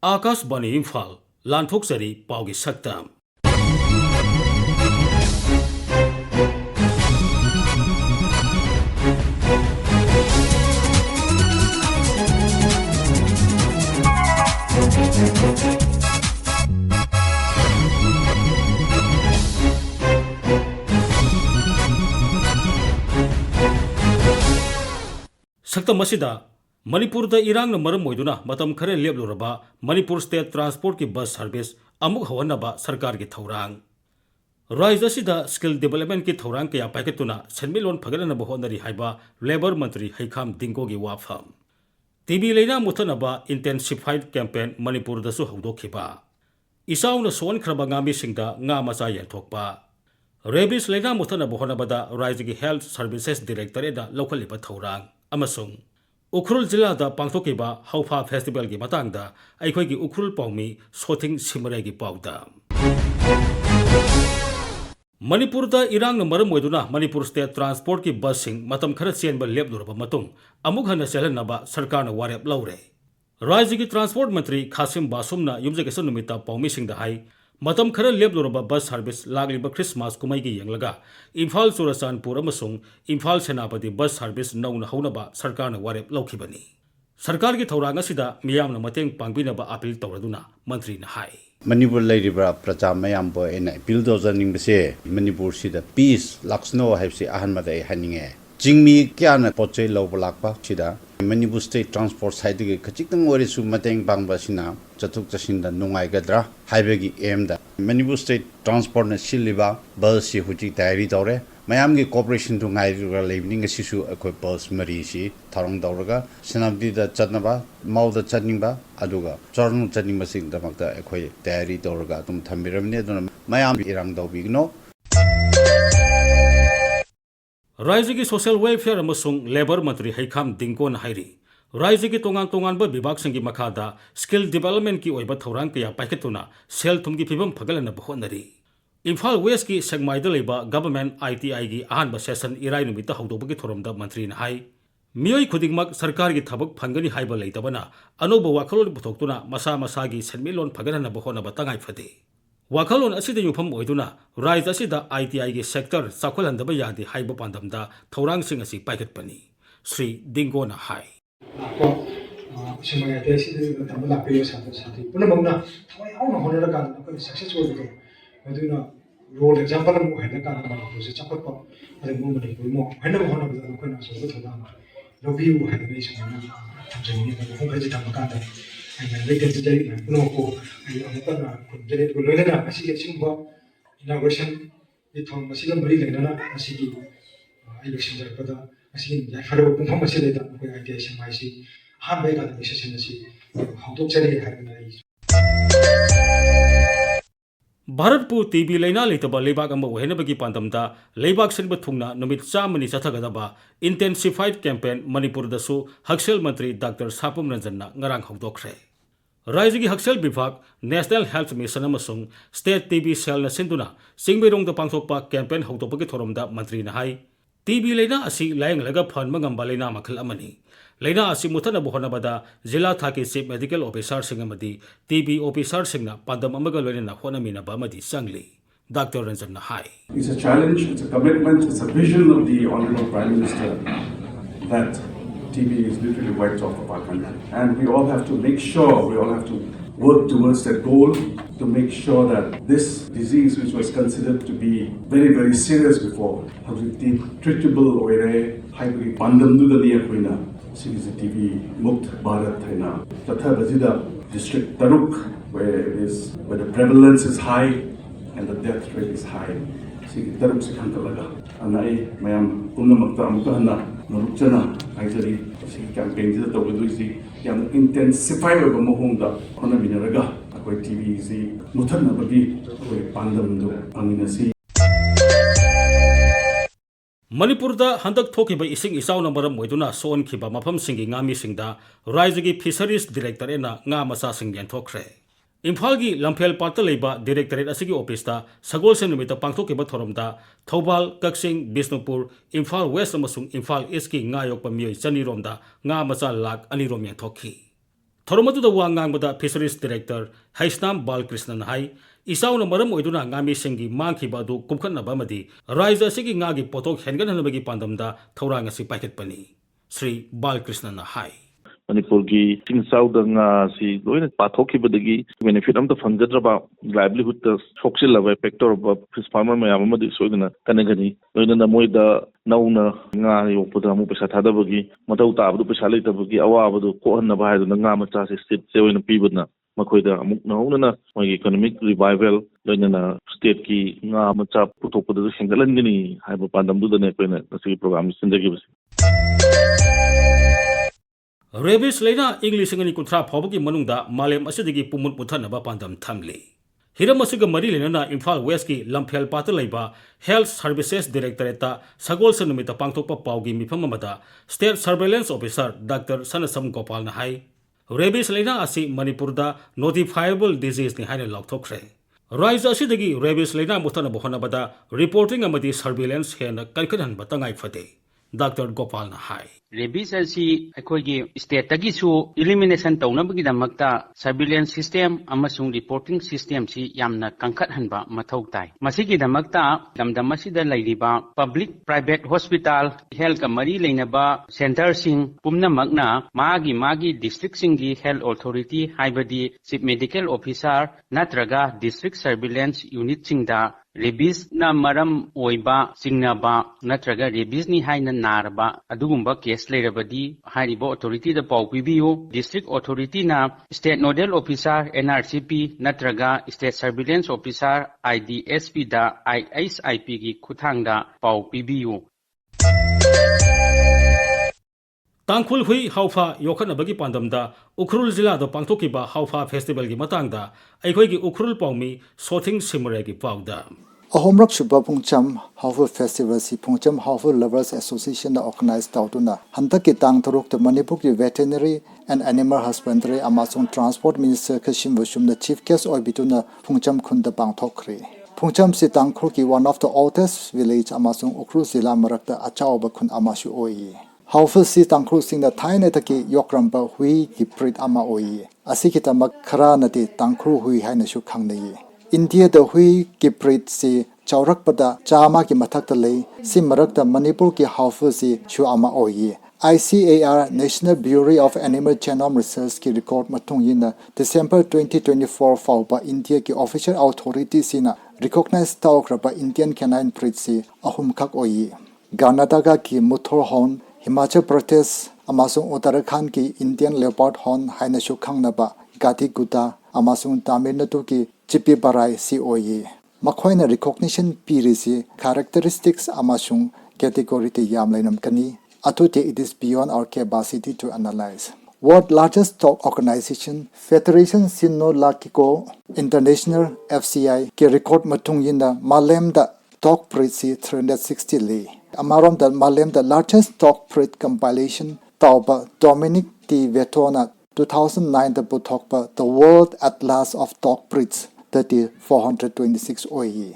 Akashbani Imphal Lanthokchari Paugi Saktam Saktam masida Manipur irang na maram moiduna matam khare lebluraba Manipur State Transport ki bus service amuk hawanaba sarkar ki thorang Rajya sida skill development ki thorang kaya paiketuna senmilon phagalana bahonari haiba labor mantri Haikam Dingko gi wafam TB leina muthanaba intensified campaign Manipur da su hawdokhiba isaw na son khraba ngami singda nga macha yanthokpa rabies leina muthanaba honabada Rajya ki health services directorate da lokhaliba thorang amasung Ukhrul Jilla da Pangthokiba Haufa Festival ki matangda aikhoi ki Ukhrul Paumi Sothing Simare ki pauda Manipur da irang na maram moiduna Manipur State Transport ki busing matam khara chenba lepluraba matung amuk hana selanaba sarkar na warep laure Rajya ki transport mantri Khasim Basum na yumjagesa numita paumi singda hai matam khara lepluraba bus service lagliba Christmas kumai gi yanglaga Imphal Churasanpur amasung Imphal Senapati bus service nauna haunaba sarkar na warep laukhibani sarkar ki thorang asida miyamna mateng pangbinaba appeal tawraduna mantri na hai Manipur Labour Praja Mayam Boy and Appeal Dozaning Bese, Manipur Sida Peace, Laxno have say Ahanmade Haninge. Jingmi Kiana Poche Lobalakpa, Chida, Manipur State Transport Side Kachikan Warisu Mateng Bangbasina, Chatuk Jashinda Nungai Gadra, Haibegi Emda, Manipur State Transport Shiliba, Belsi Huji Diary Dore, Mayamgi Corporation to Ngai Living a Sishu Equipos Marisi, Tarong Doraga, Senabdi the Chatnaba, Mau the Chatningba, Aduga, Jordan Chatningba Sing the Magda Equi, Diary Doraga, Tum Tamiram, Mayam Irang Dobigno. Rajya ki social welfare amasung labor mantri Haikam Dingko na hairi Rajya ki tongan ba bibak sangi makhada skill development ki oiba thorang kaya paiketuna sel thumgi phibam phagalana bahonari Imphal West ki segmaida leba government ITI gi ahanba session irai numita hawdobagi thoromda mantri na hai miyoi khudingmak sarkar gi thabak phangani haiba leitabana anoba wakhalon puthokuna masa gi senmilon phagalana bahona batangai phade Wakhalon asida yufam oiduna Rajya asida ITI gi sector sakholandaba yadi haiba pandamda thorang sing asi paiketpani Sri Dingko na hai Simaya desi de tamala peyo sati puna magna thawai auna honera kan ko successful de maduna role example mo hena kan ma ko se chakot pa ale mo mani ko mo hena mo hona ba ko na so ko thoda ma review hena be so na tamjeni ko ko ji tam kan da ai le de de no ko ai on ta na ko de ko le na asi ke singba inauguration it thong ma sigam bari le na asi ki election jar pada asi ya faro ko thong ma se le da ko ai de samai si han be ka de session asi hawdok chari ha na ai Bharatpur TB leina leitaba lebak amba wahenabagi pandamda lebak senba thungna numit chamani chathagadaba intensified campaign Manipur dasu Haksel Mantri Dr. Sapum Ranjanna ngarang hawdokre Rajya ki Haksel Bibhag National Health Mission amasung State TB cell na sinduna Singbirong da pangthokpa campaign hawdopagi thoromda mantri na hai TB leina asi layang laga phanma ngamba leina makhal amani Leina asi muthana bohonabada Zilla Thaki Chief Medical Officer Singamadi TB Officer Singna Pandam Amaga Lorena Honamina Bamadi Sangli Dr. Ranjan Hai. It's a challenge, it's a commitment, it's a vision of the Honorable Prime Minister that TB is literally wiped off of our country. And we all have to make sure, we all have to work towards that goal to make sure that this disease, which was considered to be very, very serious before, has been treatable or hybrid pandam CCTV Mukt Bharat Thaina. Tatha Bajida District Taruk, where the prevalence is high and the death rate is high. Sigi Taruk Sikantalaga. Anai Mayam Puna Makta Amukana, Narukchana, actually, Sigi campaign to the Waduzi, Yam intensify over Mohunda, Onaminaraga, Akoi TV, Mutana Babi, Pandam, Aminasi. Manipur da handak thoki ba ising isaw na maram moiduna soon khiba mafam singi ngami singda Rajya ki Fisheries Director ena nga masa sing yan thokre Imphal gi Lamphel Patta leiba Directorate asigi office ta sagol se numita pangthoki ba thoromda Thobal Kaksing Bisnupur Imphal West amasung Imphal East ki nga yok pa miyoi chani romda nga masa lak ani rom yan thokhi थोरमदुदा वा ngangbada fisheries director Haisnam Balkrishnan hai isauna maram oiduna ngami singi mangkhiba adu kumkhanaba amadi raija asigi ngagi potok henganhanabagi pandamda thorang asi paikhatpani Sri Balkrishnan hai Manipur ki ting sauda nga si loina pathokibadagi benefit amta fangjadraba livelihood ta thokchilaba factor of fish farmer mayam amadi soidana kanagani loina na moida nauna nga yokpada mu pesa thadabagi matau tabdu pesa leitabagi awabadu kohannaba haiduna nga macha se state se oina pibadna makoida amuk nauna mogi economic revival loina na state ki nga macha puthokpada hengalangani haiba pandamdu dane koina asi program sindagi basi Rabies leina English ngani kuthra phawbagi manungda malem asidagi pumut puthanaba pandam thamli hiram asiga mari lenana Imphal West ki Lamphel pata leiba Health Services Directorate ta sagol sanumita pangthokpa pawgi mifam amada State Surveillance Officer Dr. Sanasam Gopal na hai Rabies leina asi Manipurda notifiable disease ni haina laukthokre Raisa asidagi rabies leina muthana bohanabada reporting amadi surveillance hena kankanhan batangai phate Dr. Gopal na hai Rabies asi akhoi state tagi su elimination tawnabagi damakta surveillance system amasung reporting system si yamna kangkhat hanba mathau tai masigi damakta damdam asida lairiba public private hospital health ka mari leinaba center sing pumnamakna magi district singi health authority haibadi chief medical officer natraga district surveillance unit singda Rabies na maram oiba singnaba natraga rabies ni haina naraba adugumba case lerabadi haribo authority da pau pibiu district authority na state nodal officer NRCP natraga state surveillance officer IDSP da ISIP gi khuthangda pau pibiu Tangkhul hui haufa yokhanabagi pandamda Ukhrul jila do pangthokiba haufa festival gi matangda aikhoi gi Ukhrul pawmi Sothing Simre gi pawda Ahomrak Shubha Phungcham Haufa Festival si Phungcham Haufa Lovers Association organized tautuna hantaki tang thorok the Manipur ki Veterinary and Animal Husbandry amasung Transport Minister Kashim Vashum the chief guest oibituna Phungcham khunda pangthokre Phungcham si Tangkhul ki one of the oldest village amasung Ukhrul jila marakta achawba khun amashu oi Haufa si Tangkhul sing the thaina taki yokrampa hui ki prit ama oi asikita mak khara nati Tangkhul hui haina shu khangnei India the hui ki prit si chaurak pada chama ki mathak ta lei si marak ta Manipur ki haufa si shu ama oi ICAR National Bureau of Animal Genome Research ki record matung yina December 2024 fawba India ki official authority sina recognize tawkraba Indian canine prit si ahum khak oi Karnataka ki Muthur Horn Himachal Pradesh amasung Uttarakhand ki Indian leopard horn haina shu khangnaba Gati Guta amasung Tamil Nadu ki Chipi Barai si oye makhoina recognition pirisi characteristics amasung category te yam lainam kani atute it is beyond our capacity to analyze world largest dog organization Federation Sinno Lakiko International FCI ke record matung yinda malem da dog breed si 360 le amarom da malem the largest dog breed compilation tauba Dominic T Vetona 2009 the Buthokpa the World Atlas of Dog Breeds 426 OE.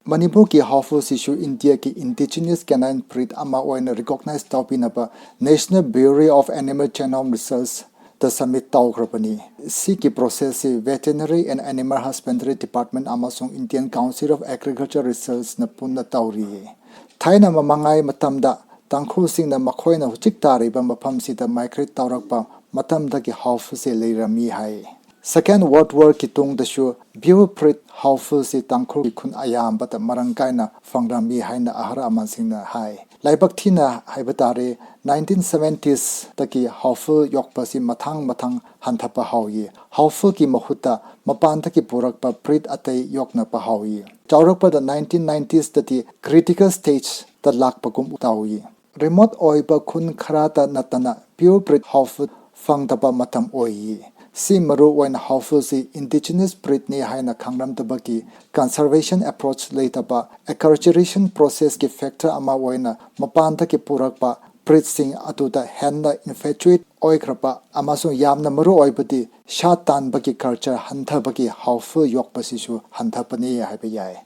Manipur ki haufu issue India ki indigenous canine breed ama oina recognized tawpinaba National Bureau of Animal Genome Research the summit tawgrapani si ki process Veterinary and Animal Husbandry Department amasung Indian Council of Agriculture Research na punna tawri thaina mamangai matamda Tangkhul sing na makhoina huchik tariba mafam sida migrate tawrakpa matamda ki haufu se leirami hai Second World War ki tung da shu bioprit haufu si Tangkhul khun ayam bata marangkaina fangrami haina ahara amansingna hai laibak thina haibatare 1970s taki haufu yokpa si mathang hanthapa hawi haufu ki mahuta mapan taki purakpa prit atai yokna pa hawi chaurakpa the 1990s tati critical stage ta lakpa kum utawi remote oiba khun kharata natana bioprit haufu fangtapa matam oi si maru when haufu si indigenous breed ni haina khangram tabaki conservation approach leitaba acculturation process ki factor ama oina mapanta ki purakpa breed sing atuda henda infatuate oikrapa amaso yamna maru oibati shatan baki culture hantha baki haufu yokpa sisu hantha pani haiba yai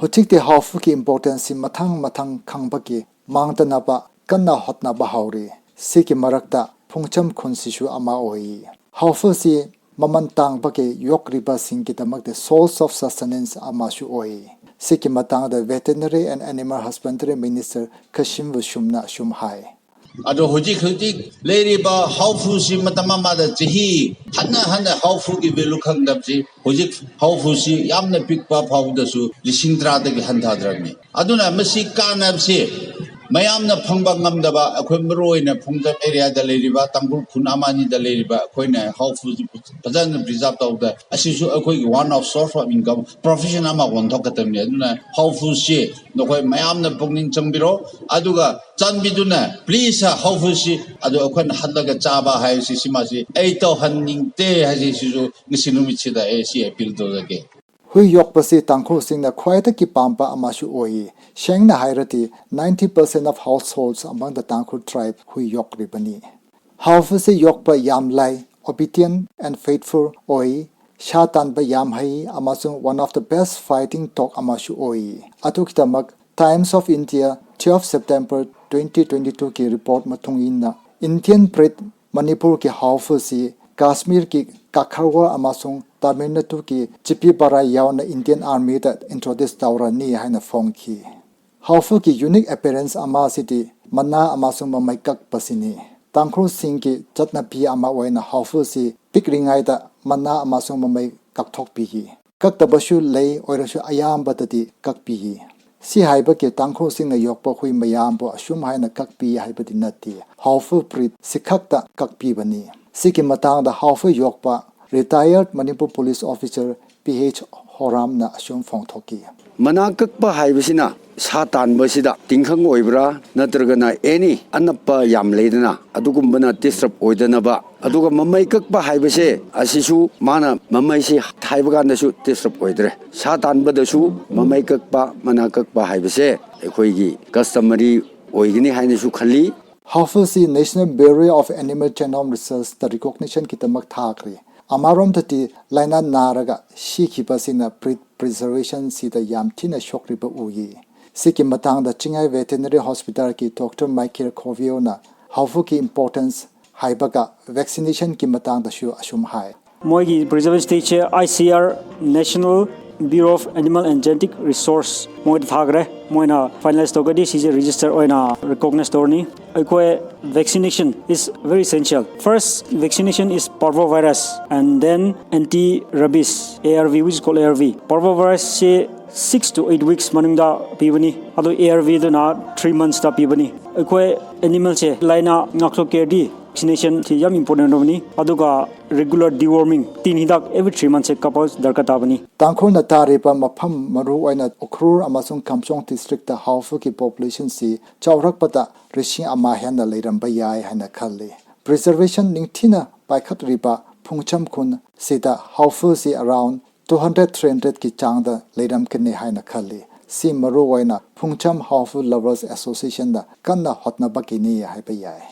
hochikte haufu ki importance si mathang khangbaki mangtana ba kanna hotna ba hauri siki marakta Phungcham khun sisu ama oi Hawfu si maman tang bake yok riba singkidamak the source of sustenance amashu oi. Siki matang the Veterinary and Animal Husbandry Minister Kashim Shumna Shumhai. Ado hojik leriba hawfu si matamama da jihi hana hawfu ki velu khangdam si hojik hawfu si yamna pikpa phawda su lising tra da gi hantha drami aduna masi kanab si mayamna phangba ngamdaba akhoi maroina phungdam area da leriba tangul khun amani da leriba khoina hawfu pajan preserve tawda asisu akhoi gi one of source of income profession ama gon thokatamni aduna hawfu si nokoi mayamna pungning changbiro aduga chanbiduna please hawfu si adu akhoi hadaga chaba hai si simasi ei to hanning te ha si su ngisinumi chida e si appeal to the ke Hui yok pasi tangkho sing na khwaita ki pampa amashu oi. Sheng na hairati 90% of households among the Tangkho tribe hui yok ribani. Hawfu si yok pa yam lai, obedient and faithful oi. Shatan pa yam hai amasung one of the best fighting talk amashu oi. Atukitamak Times of India 12 September 2022 ki report matungin na Indian Prit Manipur ki Hawfu si Kashmir ki Kakharwa amasung Tamil Nadu ki Chipi Bara yauna Indian Army that introduced Taura ni haina phong ki. Hawfu ki unique appearance ama city mana amasung mamaikak pasini. Tangkho sing ki chatna pi ama waina hawfu si pikringai da mana amasung mamai kakthok pi hi. Kak tabashu lay oirashu ayam batati kak pi hi. Si haiba ke tangkho sing na yokpa hui mayam bo asum haina kak pi haiba dinati. Hawfu prit sikhakta kak pi bani. Siki matang da hawfu yokpa retired Manipur police officer PH Horam na asum phong thoki. Manakakpa haibasina satan basida tingkhang oibra natragana any anappa yam leidana adugumbana disrupt oidanaba aduga mamai kakpa haibase asisu mana mamai si thaibaga su disrupt oidre satan badasu mamai kakpa manakakpa haibase ekhoigi customary oigini hainasu khali. Hawfu si National Bureau of Animal Genome Research the recognition kitamak thakri. Amarom tati laina naraga shikipa sina preservation si da yam tina shokriba uyi. Siki matang da Chingai Veterinary Hospital ki Dr. Michael Covio na hawfu ki importance haibaga vaccination ki matang da shu asum hai. Moigi preservation stage ICR National Bureau of Animal and Genetic Resource Moid Thagre Moina finalized Togadi is register oina recognized torni. Vaccination is very essential. First vaccination is parvovirus and then anti-rabies ARV which is called ARV. Parvovirus say 6 to 8 weeks manungda pibani ado ARV do na 3 months ta pibani. Animal che laina ngakso care di vaccination is important aduga regular deworming tin hidak every 3 months a couple darkata bani. Tangkho na taripa mafam maru oina Ukrur amasung Kamchong district the hawfu ki population si chawrak pata rishing ama hena leiramba yai haina khalli. Preservation ningthina paikhat ripa Thokchom kun sida hawfu si around 200-300 ki changda leiram kene haina khalli. Si maru oina Thokchom Hawfu Lovers Association da kanna hotna bakini haiba yai.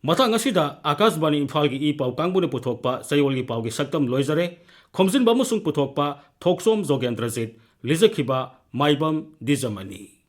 Matang asida Akashbani Imphal gi I pau kangbune puthokpa sayol gi pau gi saktam loizare khomjin bamusung puthokpa Thokchom Zogendrajit lijakhiba Maibam Dwijamani.